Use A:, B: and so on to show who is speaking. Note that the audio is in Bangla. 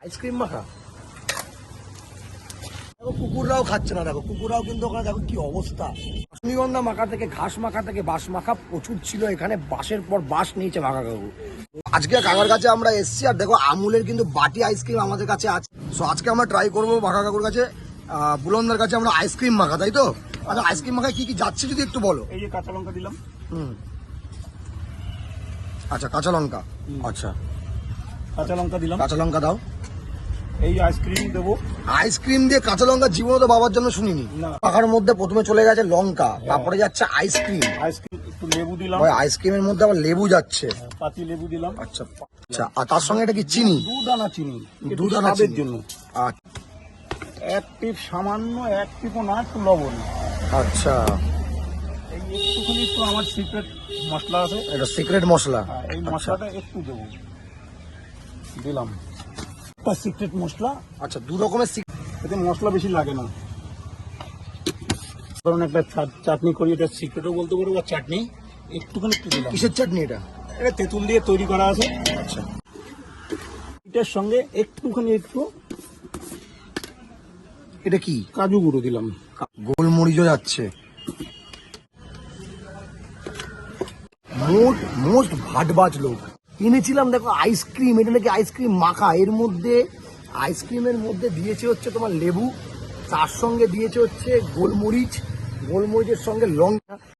A: আইসক্রিম মাখা দেখো, কুকুররাও খাচ্ছে না। দেখো কুকুররাও কিন্তু ওখানে দেখো কি অবস্থা। রজনীগন্ধা মাখা থেকে ঘাস মাখা থেকে বাঁশ মাখা প্রচুর ছিল এখানে। বাঁশের পর বাঁশ নিয়েছে মাখা কাকু। আজকে কাকার কাছে আমরা এসছি, আর দেখো আমুলের কিন্তু বাটি আইসক্রিম আমাদের কাছে আছে। সো আজকে আমরা ট্রাই করবো মাখা কাকুর কাছে, বুলন্দার কাছে আমরা আইসক্রিম মাখা, তাই তো? আচ্ছা আইসক্রিম মাখায় কি কি যাচ্ছে যদি একটু বলো।
B: এই যে কাঁচা লঙ্কা দিলাম।
A: আচ্ছা কাঁচা লঙ্কা, আচ্ছা
B: কাঁচা লঙ্কা দিলাম।
A: কাঁচা লঙ্কা দাও।
B: এই আইসক্রিম দেবো।
A: আইসক্রিম দিয়ে কাঁচা লঙ্কা জীবনে তো বাবার জন্য শুনিনি।
B: না।
A: পাখার মধ্যে প্রথমে চলে গেছে লঙ্কা, তারপরে যাচ্ছে আইসক্রিম।
B: আইসক্রিম একটু লেবু দিলাম।
A: আইসক্রিমের মধ্যে আবার লেবু যাচ্ছে।
B: পাতি লেবু দিলাম।
A: আচ্ছা আচ্ছা, আর তার সঙ্গে এটা কি চিনি?
B: দু দানা চিনি।
A: দু দানা
B: স্বাদের
A: চিনি।
B: জন্য।
A: আচ্ছা
B: এক টিপ সামান্য, এক টিপও না, একটু লবণ।
A: আচ্ছা,
B: এই একটুখানি একটু আমার সিক্রেট মশলা আছে।
A: এটা সিক্রেট মশলা।
B: এই মশলাটা একটু দেবো, দিলাম একটা সিক্রেট মশলা।
A: আচ্ছা, দু রকমের
B: এতে মশলা বেশি লাগে না। ধরুন একটা চাটনি করি, এটা সিক্রেটও বলতে পারবো, বা চাটনি একটুখানি একটু দিলাম।
A: কিসের চাটনি এটা?
B: এটা তেঁতুল দিয়ে তৈরি করা আছে।
A: আচ্ছা,
B: এটার সঙ্গে একটুখানি একটু
A: এটা কি?
B: কাজু গুঁড়ো দিলাম।
A: গোলমরিচও যাচ্ছে। মোস্ট ভাটবাজ লোক এনেছিলাম। দেখো আইসক্রিম, এটা নাকি আইসক্রিম মাখা। এর মধ্যে আইসক্রিমের মধ্যে দিয়েছে হচ্ছে তোমার লেবু, তার সঙ্গে দিয়েছে হচ্ছে গোলমরিচ, গোলমরিচের সঙ্গে লঙ্কা।